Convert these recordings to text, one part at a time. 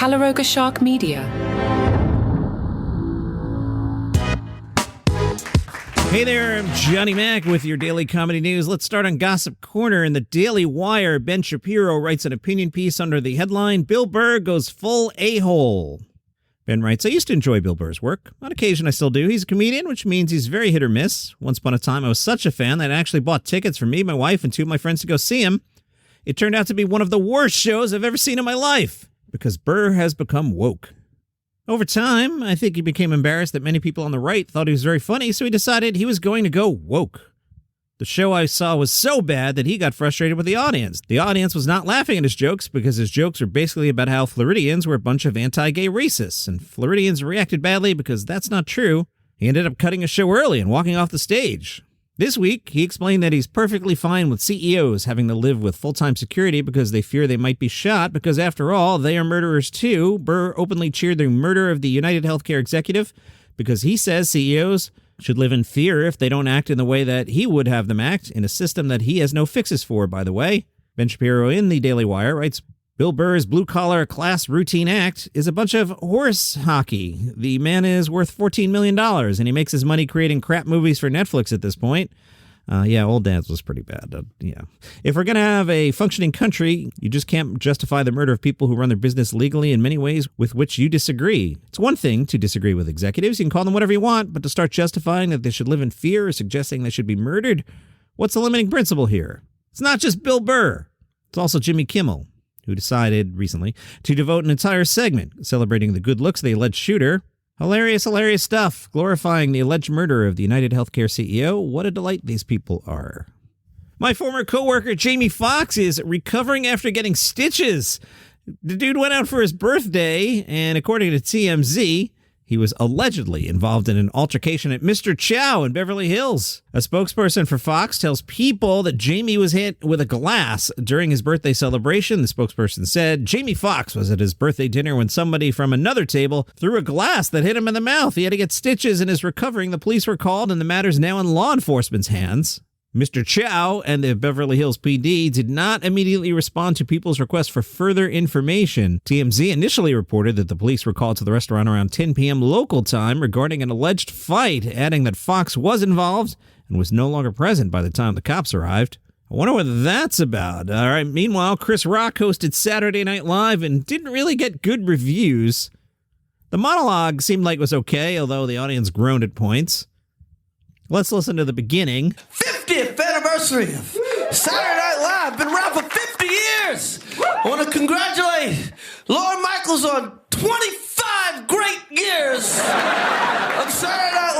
Calaroga Shark Media. Hey there, I'm Johnny Mac with your daily comedy news. Let's start on Gossip Corner. In the Daily Wire, Ben Shapiro writes an opinion piece under the headline, Bill Burr goes full a-hole. Ben writes, I used to enjoy Bill Burr's work. On occasion, I still do. He's a comedian, which means he's very hit or miss. Once upon a time, I was such a fan that I actually bought tickets for me, my wife, and two of my friends to go see him. It turned out to be one of the worst shows I've ever seen in my life, because Burr has become woke. Over time, I think he became embarrassed that many people on the right thought he was very funny, so he decided he was going to go woke. The show I saw was so bad that he got frustrated with the audience. The audience was not laughing at his jokes because his jokes were basically about how Floridians were a bunch of anti-gay racists, and Floridians reacted badly because that's not true. He ended up cutting his show early and walking off the stage. This week, he explained that he's perfectly fine with CEOs having to live with full-time security because they fear they might be shot, because after all, they are murderers too. Burr openly cheered the murder of the United Healthcare executive because he says CEOs should live in fear if they don't act in the way that he would have them act, in a system that he has no fixes for, by the way. Ben Shapiro in the Daily Wire writes, Bill Burr's blue-collar class routine act is a bunch of horse hockey. The man is worth $14 million, and he makes his money creating crap movies for Netflix at this point. Old Dads was pretty bad. If we're going to have a functioning country, you just can't justify the murder of people who run their business legally in many ways with which you disagree. It's one thing to disagree with executives. You can call them whatever you want, but to start justifying that they should live in fear or suggesting they should be murdered, what's the limiting principle here? It's not just Bill Burr. It's also Jimmy Kimmel, who decided recently to devote an entire segment celebrating the good looks of the alleged shooter. Hilarious, hilarious stuff, glorifying the alleged murder of the United Healthcare CEO. What a delight these people are. My former coworker Jamie Foxx is recovering after getting stitches. The dude went out for his birthday, and according to TMZ, he was allegedly involved in an altercation at Mr. Chow in Beverly Hills. A spokesperson for Fox tells People that Jamie was hit with a glass during his birthday celebration. The spokesperson said Jamie Foxx was at his birthday dinner when somebody from another table threw a glass that hit him in the mouth. He had to get stitches and is recovering. The police were called, and the matter's now in law enforcement's hands. Mr. Chow and the Beverly Hills PD did not immediately respond to People's request for further information. TMZ initially reported that the police were called to the restaurant around 10 p.m. local time regarding an alleged fight, adding that Fox was involved and was no longer present by the time the cops arrived. I wonder what that's about. All right. Meanwhile, Chris Rock hosted Saturday Night Live and didn't really get good reviews. The monologue seemed like it was okay, although the audience groaned at points. Let's listen to the beginning. 50th anniversary of Saturday Night Live. Been around for 50 years. I want to congratulate Lorne Michaels on 25 great years of Saturday Night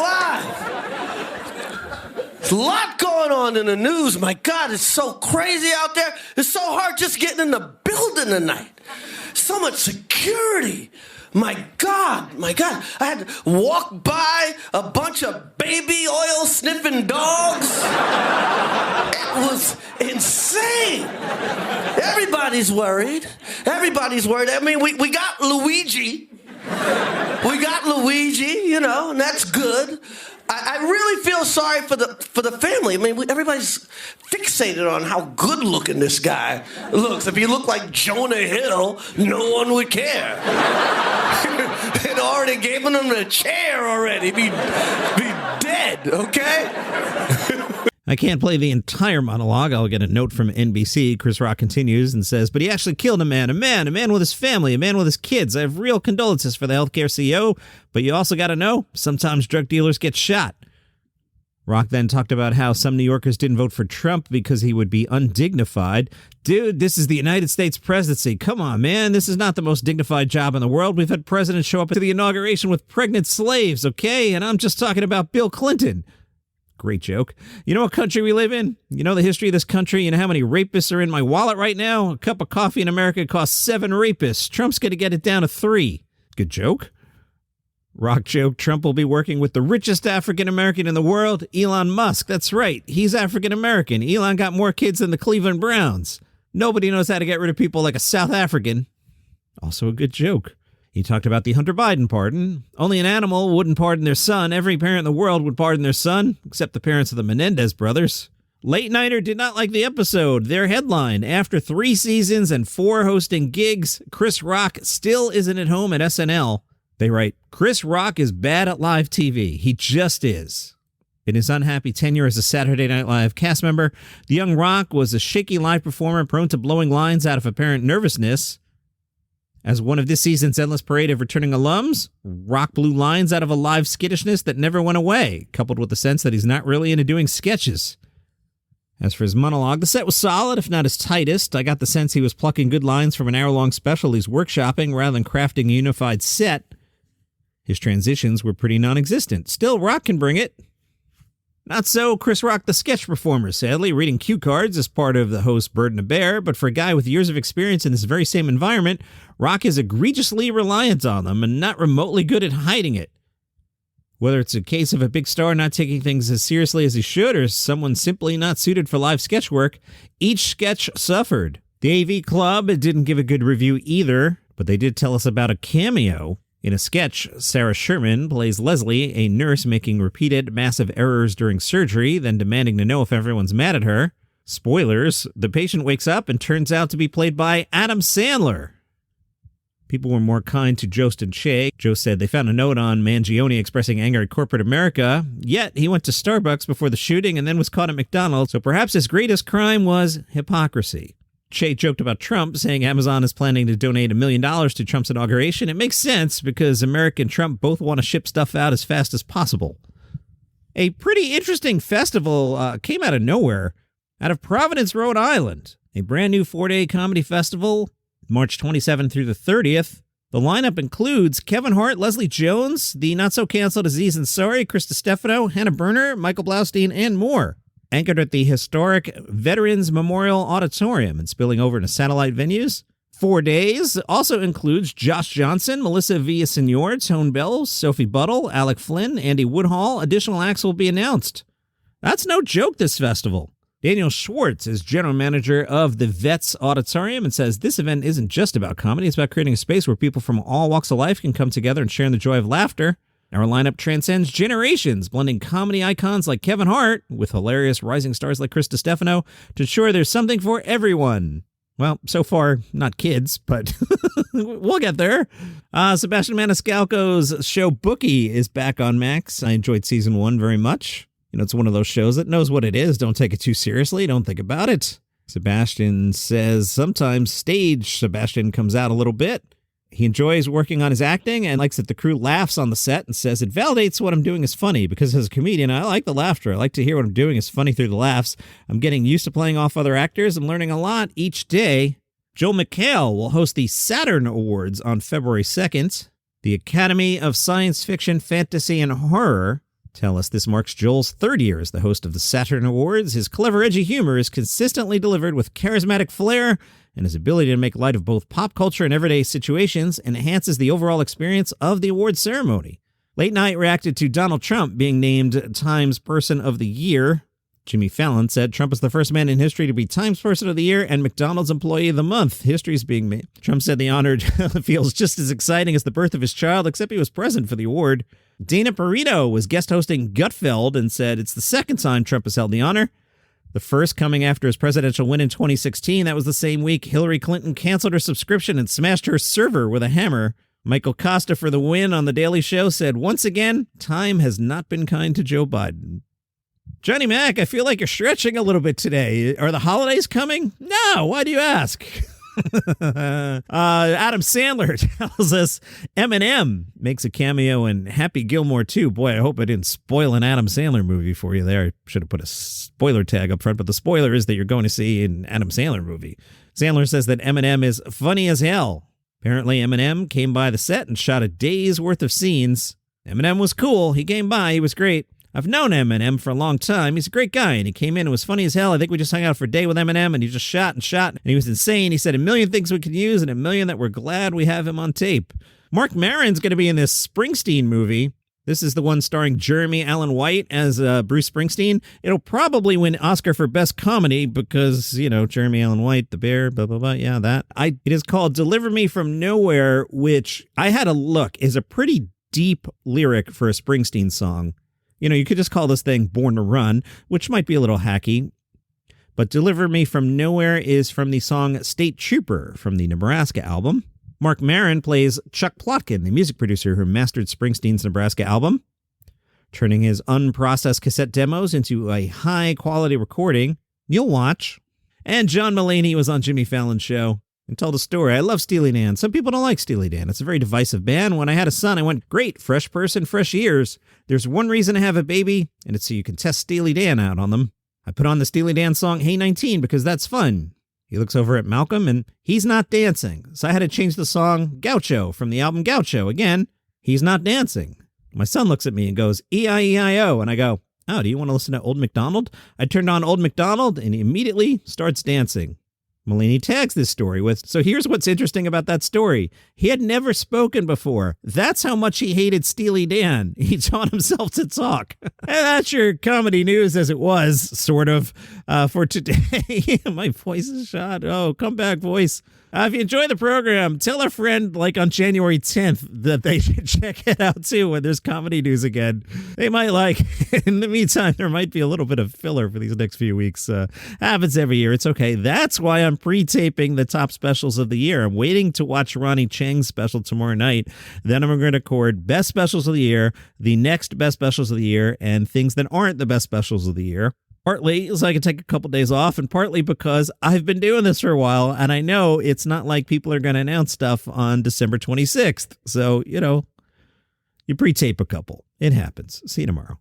Live. There's a lot going on in the news. My God, it's so crazy out there. It's so hard just getting in the building tonight. So much security. My God. I had to walk by a bunch of baby oil sniffing dogs. It was insane. Everybody's worried. I mean, we got Luigi. And that's good. I really feel sorry for the family. I mean, everybody's fixated on how good looking this guy looks. If he looked like Jonah Hill, no one would care. They'd already given him the chair already. Be dead, okay? I can't play the entire monologue. I'll get a note from NBC. Chris Rock continues and says, but he actually killed a man with his family, a man with his kids. I have real condolences for the healthcare CEO, but you also got to know, sometimes drug dealers get shot. Rock then talked about how some New Yorkers didn't vote for Trump because he would be undignified. Dude, this is the United States presidency. Come on, man. This is not the most dignified job in the world. We've had presidents show up to the inauguration with pregnant slaves, okay? And I'm just talking about Bill Clinton. Great joke. You know what country we live in? You know the history of this country? You know how many rapists are in my wallet right now? A cup of coffee in America costs 7 rapists. Trump's going to get it down to 3. Good joke. Rock joke, Trump will be working with the richest African-American in the world, Elon Musk. That's right. He's African-American. Elon got more kids than the Cleveland Browns. Nobody knows how to get rid of people like a South African. Also a good joke. He talked about the Hunter Biden pardon. Only an animal wouldn't pardon their son. Every parent in the world would pardon their son, except the parents of the Menendez brothers. Late Nighter did not like the episode. Their headline, after 3 seasons and 4 hosting gigs, Chris Rock still isn't at home at SNL. They write, Chris Rock is bad at live TV. He just is. In his unhappy tenure as a Saturday Night Live cast member, the young Rock was a shaky live performer prone to blowing lines out of apparent nervousness. As one of this season's endless parade of returning alums, Rock blew lines out of a live skittishness that never went away, coupled with the sense that he's not really into doing sketches. As for his monologue, the set was solid, if not his tightest. I got the sense he was plucking good lines from an hour-long special he's workshopping rather than crafting a unified set. His transitions were pretty non-existent. Still, Rock can bring it. Not so Chris Rock, the sketch performer, sadly. Reading cue cards is part of the host's burden to bear, but for a guy with years of experience in this very same environment, Rock is egregiously reliant on them and not remotely good at hiding it. Whether it's a case of a big star not taking things as seriously as he should or someone simply not suited for live sketch work, each sketch suffered. The AV Club didn't give a good review either, but they did tell us about a cameo. In a sketch, Sarah Sherman plays Leslie, a nurse making repeated massive errors during surgery, then demanding to know if everyone's mad at her. Spoilers, the patient wakes up and turns out to be played by Adam Sandler. People were more kind to Jost and Che. Joe said they found a note on Mangione expressing anger at corporate America, yet he went to Starbucks before the shooting and then was caught at McDonald's, so perhaps his greatest crime was hypocrisy. Che joked about Trump, saying Amazon is planning to donate $1 million to Trump's inauguration. It makes sense because America and Trump both want to ship stuff out as fast as possible. A pretty interesting festival came out of nowhere, out of Providence, Rhode Island. A brand new 4-day comedy festival, March 27th through the 30th. The lineup includes Kevin Hart, Leslie Jones, the not-so-canceled Aziz Ansari, Chris DiStefano, Hannah Berner, Michael Blaustein, and more. Anchored at the historic Veterans Memorial Auditorium and spilling over into satellite venues. 4 days also includes Josh Johnson, Melissa Villasenor, Tone Bell, Sophie Buttle, Alec Flynn, Andy Woodhall. Additional acts will be announced. That's no joke, this festival. Daniel Schwartz is general manager of the Vets Auditorium and says this event isn't just about comedy. It's about creating a space where people from all walks of life can come together and share in the joy of laughter. Our lineup transcends generations, blending comedy icons like Kevin Hart with hilarious rising stars like Chris DiStefano to ensure there's something for everyone. Well, so far, not kids, but we'll get there. Sebastian Maniscalco's show Bookie is back on Max. I enjoyed season 1 very much. You know, it's one of those shows that knows what it is. Don't take it too seriously. Don't think about it. Sebastian says sometimes stage Sebastian comes out a little bit. He enjoys working on his acting and likes that the crew laughs on the set and says it validates what I'm doing is funny because as a comedian, I like the laughter. I like to hear what I'm doing is funny through the laughs. I'm getting used to playing off other actors. I'm learning a lot each day. Joel McHale will host the Saturn Awards on February 2nd. The Academy of Science Fiction, Fantasy, and Horror tell us this marks Joel's 3rd year as the host of the Saturn Awards. His clever, edgy humor is consistently delivered with charismatic flair, and his ability to make light of both pop culture and everyday situations enhances the overall experience of the award ceremony. Late Night reacted to Donald Trump being named Times Person of the Year. Jimmy Fallon said Trump is the first man in history to be Times Person of the Year and McDonald's Employee of the Month. History is being made. Trump said the honor feels just as exciting as the birth of his child, except he was present for the award. Dana Perino was guest hosting Gutfeld and said it's the 2nd time Trump has held the honor. The first coming after his presidential win in 2016. That was the same week Hillary Clinton canceled her subscription and smashed her server with a hammer. Michael Costa for the win on The Daily Show said, once again, time has not been kind to Joe Biden. Johnny Mac, I feel like you're stretching a little bit today. Are the holidays coming? No, why do you ask? Adam Sandler tells us Eminem makes a cameo in Happy Gilmore 2. Boy, I hope I didn't spoil an Adam Sandler movie for you there. I should have put a spoiler tag up front, but the spoiler is that you're going to see an Adam Sandler movie. Sandler says that Eminem is funny as hell. Apparently, Eminem came by the set and shot a day's worth of scenes. Eminem was cool. He came by. He was great. I've known Eminem for a long time. He's a great guy, and he came in and was funny as hell. I think we just hung out for a day with Eminem, and he just shot, and he was insane. He said a million things we could use, and a million that we're glad we have him on tape. Marc Maron's going to be in this Springsteen movie. This is the one starring Jeremy Allen White as Bruce Springsteen. It'll probably win Oscar for Best Comedy because, you know, Jeremy Allen White, the bear, blah, blah, blah. Yeah, that. It is called Deliver Me From Nowhere, which I had a look, is a pretty deep lyric for a Springsteen song. You know, you could just call this thing Born to Run, which might be a little hacky, But Deliver Me From Nowhere is from the song State Trooper from the Nebraska album. Marc Maron plays Chuck Plotkin, the music producer who mastered Springsteen's Nebraska album, turning his unprocessed cassette demos into a high-quality recording. You'll watch. And John Mulaney was on Jimmy Fallon's show and told a story. I love Steely Dan. Some people don't like Steely Dan. It's a very divisive band. When I had a son, I went, great, fresh person, fresh ears. There's one reason to have a baby, and it's so you can test Steely Dan out on them. I put on the Steely Dan song Hey 19 because that's fun. He looks over at Malcolm, and he's not dancing. So I had to change the song Gaucho from the album Gaucho. Again, he's not dancing. My son looks at me and goes, E-I-E-I-O. And I go, oh, do you want to listen to Old MacDonald? I turned on Old MacDonald, and he immediately starts dancing. Mulaney tags this story with, so here's what's interesting about that story. He had never spoken before. That's how much he hated Steely Dan. He taught himself to talk. And that's your comedy news as it was, sort of, for today. My voice is shot. Oh, come back, voice. If you enjoy the program, tell a friend like on January 10th that they should check it out too when there's comedy news again. They might like it. In the meantime, there might be a little bit of filler for these next few weeks. Happens every year. It's okay. That's why I'm pre-taping the top specials of the year. I'm waiting to watch Ronnie Chang's special tomorrow night. Then I'm going to record best specials of the year, the next best specials of the year, and things that aren't the best specials of the year. Partly so I can take a couple days off, and partly because I've been doing this for a while, and I know it's not like people are going to announce stuff on December 26th. So, you pre-tape a couple. It happens. See you tomorrow.